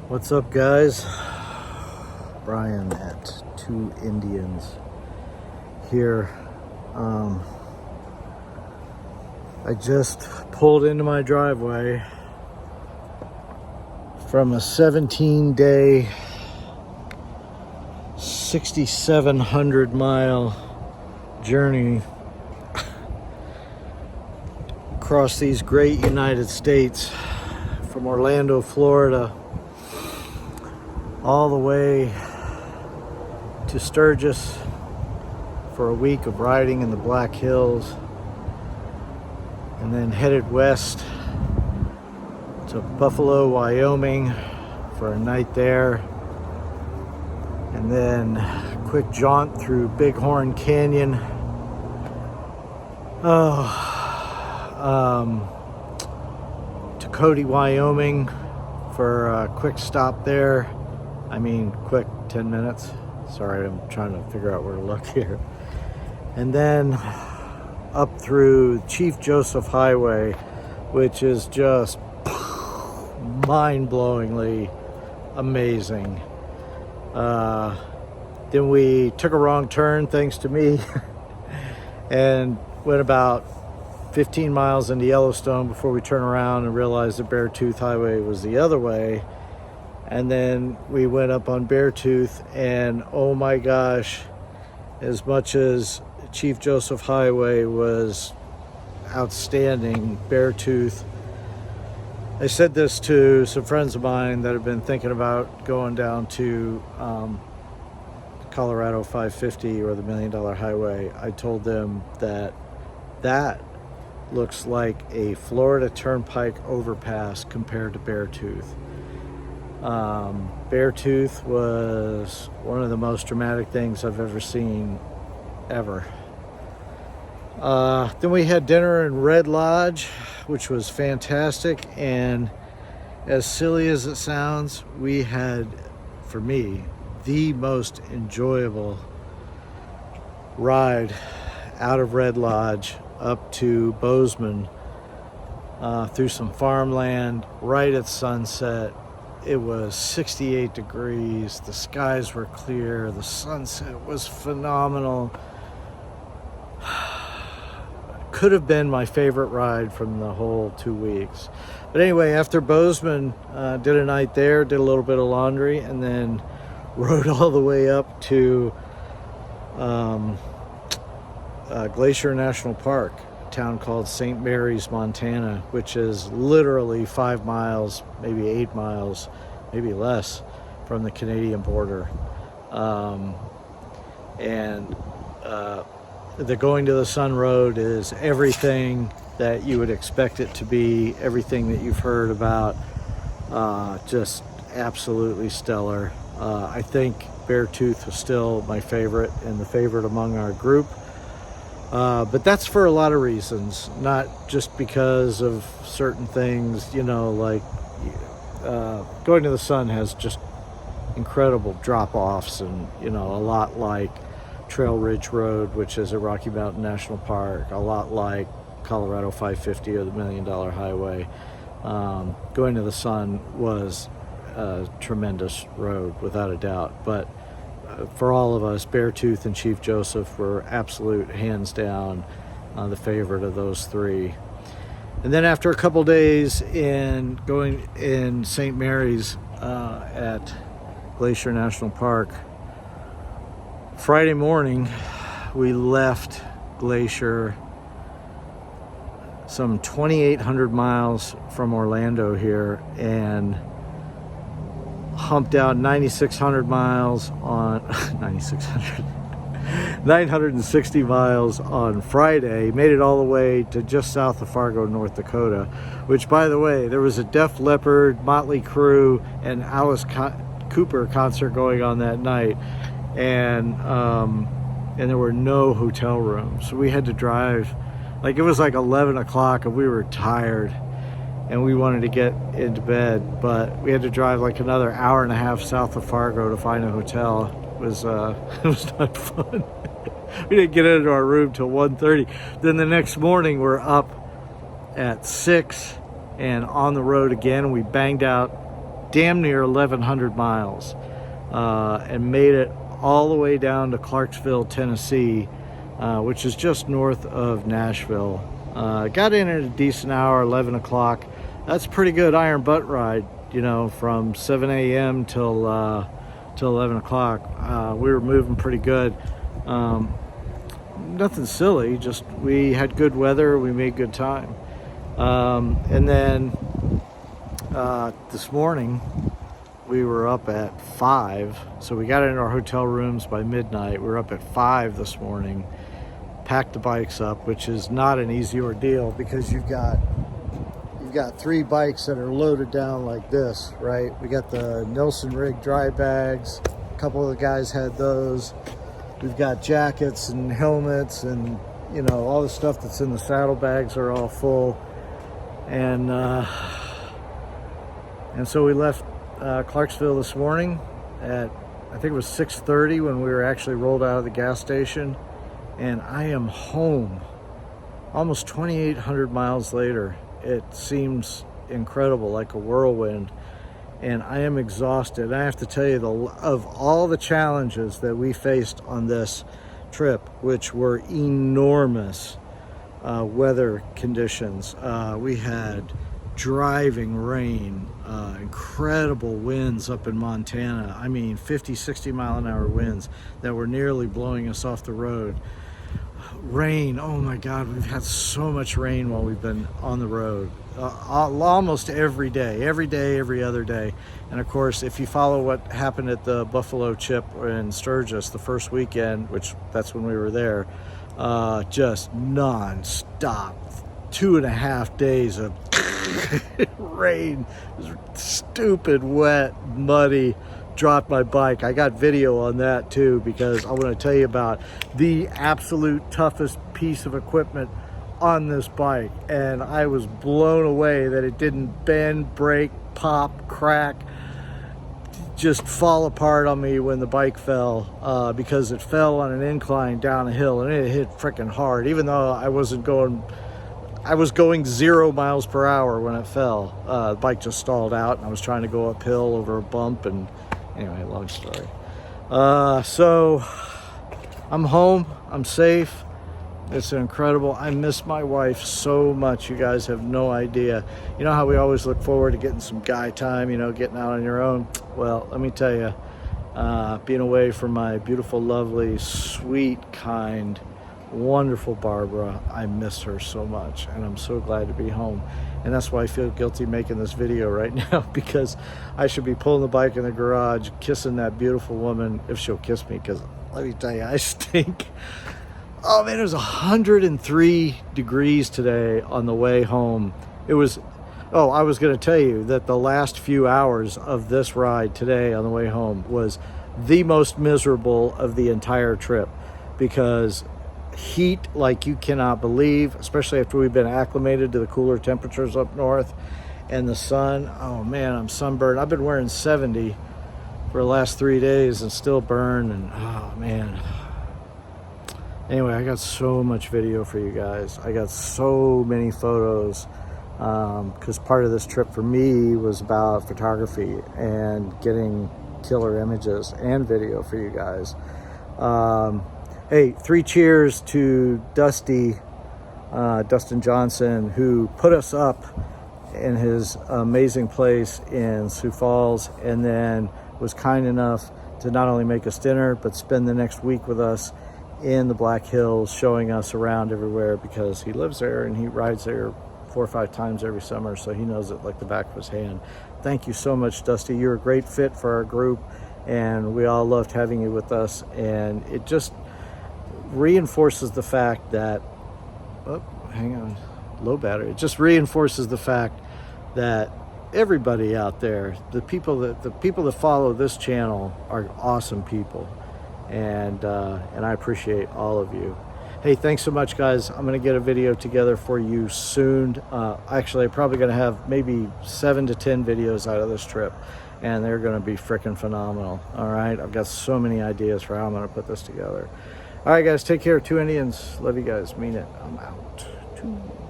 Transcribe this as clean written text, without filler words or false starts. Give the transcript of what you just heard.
What's up, guys? Brian at Two Indians here. I just pulled into my driveway from a 17-day, 6,700 mile journey across these great United States from Orlando, Florida, all the way to Sturgis for a week of riding in the Black Hills, and then headed west to Buffalo, Wyoming for a night there, and then a quick jaunt through Bighorn Canyon, to Cody, Wyoming for a quick stop there. I mean, quick, 10 minutes. Sorry, I'm trying to figure out where to look here. And then up through Chief Joseph Highway, which is just mind-blowingly amazing. Then we took a wrong turn, thanks to me, and went about 15 miles into Yellowstone before we turned around and realized the Beartooth Highway was the other way. And then we went up on Beartooth, and oh my gosh, as much as Chief Joseph Highway was outstanding, Beartooth, I said this to some friends of mine that have been thinking about going down to Colorado 550 or the $1 Million Highway. I told them that looks like a Florida Turnpike overpass compared to Beartooth. Beartooth was one of the most dramatic things I've ever seen, ever. Then we had dinner in Red Lodge, which was fantastic, and as silly as it sounds, we had, for me, the most enjoyable ride out of Red Lodge up to Bozeman, through some farmland, right at sunset. It was 68 degrees, the skies were clear, the sunset was phenomenal. Could have been my favorite ride from the whole 2 weeks. But anyway, after Bozeman, did a night there, did a little bit of laundry, and then rode all the way up to Glacier National Park, a town called St. Mary's, Montana, which is literally 5 miles, maybe 8 miles, maybe less from the Canadian border. The Going to the Sun Road is everything that you would expect it to be, everything that you've heard about, just absolutely stellar. I think Beartooth was still my favorite and the favorite among our group. But that's for a lot of reasons, not just because of certain things, like Going to the Sun has just incredible drop-offs, and, a lot like Trail Ridge Road, which is at Rocky Mountain National Park, a lot like Colorado 550 or the $1 Million Highway. Going to the Sun was a tremendous road, without a doubt, but for all of us, Beartooth and Chief Joseph were absolute, hands down, the favorite of those three. And then after a couple days in St. Mary's at Glacier National Park, Friday morning we left Glacier some 2,800 miles from Orlando here, and humped out 9,600 miles on 960 miles on Friday. Made it all the way to just south of Fargo, North Dakota, which, by the way, there was a Def Leppard, Motley Crue, and Alice Cooper concert going on that night, and there were no hotel rooms, so we had to drive. It was like 11 o'clock and we were tired and we wanted to get into bed, but we had to drive like another hour and a half south of Fargo to find a hotel. It was not fun. We didn't get into our room till 1:30. Then the next morning we're up at 6 and on the road again. We banged out damn near 1,100 miles and made it all the way down to Clarksville, Tennessee, which is just north of Nashville. Got in at a decent hour, 11 o'clock. That's a pretty good iron butt ride, you know, from 7 a.m. till 11 o'clock. We were moving pretty good. Nothing silly, just we had good weather, we made good time. And then this morning we were up at 5, so we got into our hotel rooms by midnight. We were up at 5 this morning, packed the bikes up, which is not an easy ordeal because you've got 3 bikes that are loaded down like this, right? We got the Nelson rig dry bags, a couple of the guys had those. We've got jackets and helmets and, you know, all the stuff that's in the saddlebags are all full. And so we left Clarksville this morning at, I think it was 6:30 when we were actually rolled out of the gas station. And I am home almost 2,800 miles later. It seems incredible, like a whirlwind. And I am exhausted. I have to tell you, of all the challenges that we faced on this trip, which were enormous weather conditions, we had driving rain, incredible winds up in Montana. I mean, 50, 60 mile an hour winds that were nearly blowing us off the road. Rain, oh my God, we've had so much rain while we've been on the road. Almost every day, every other day. And of course, if you follow what happened at the Buffalo Chip in Sturgis the first weekend, which that's when we were there, just non-stop 2.5 days of rain, stupid, wet, muddy. Dropped my bike. I got video on that too, because I want to tell you about the absolute toughest piece of equipment on this bike, and I was blown away that it didn't bend, break, pop, crack, just fall apart on me when the bike fell, because it fell on an incline down a hill and it hit freaking hard, even though I was going 0 miles per hour when it fell. The bike just stalled out and I was trying to go uphill over a bump, and anyway, long story. So I'm home, I'm safe. It's incredible. I miss my wife so much. You guys have no idea. You know how we always look forward to getting some guy time, you know, getting out on your own? Well, let me tell you, being away from my beautiful, lovely, sweet, kind, wonderful Barbara, I miss her so much, and I'm so glad to be home. And that's why I feel guilty making this video right now, because I should be pulling the bike in the garage, kissing that beautiful woman, if she'll kiss me, because let me tell you, I stink. Oh man, it was 103 degrees today on the way home. It was, oh, I was going to tell you that the last few hours of this ride today on the way home was the most miserable of the entire trip, because heat like you cannot believe, especially after we've been acclimated to the cooler temperatures up north, and the sun, oh man, I'm sunburned. I've been wearing 70 for the last 3 days and still burn, and oh man. Anyway, I got so much video for you guys. I got so many photos, because part of this trip for me was about photography and getting killer images and video for you guys. Hey, 3 cheers to Dustin Johnson, who put us up in his amazing place in Sioux Falls, and then was kind enough to not only make us dinner, but spend the next week with us in the Black Hills, showing us around everywhere, because he lives there and he rides there 4 or 5 times every summer, so he knows it like the back of his hand. Thank you so much, Dusty. You're a great fit for our group, and we all loved having you with us. And it just reinforces the fact that, oh, hang on, low battery. It just reinforces the fact that everybody out there, the people that follow this channel, are awesome people. And I appreciate all of you. Hey, thanks so much, guys. I'm going to get a video together for you soon. Actually, I'm probably going to have maybe 7 to 10 videos out of this trip, and they're going to be freaking phenomenal. All right, I've got so many ideas for how I'm going to put this together. All right, guys, take care. 2 Indians. Love you guys. Mean it. I'm out. 2.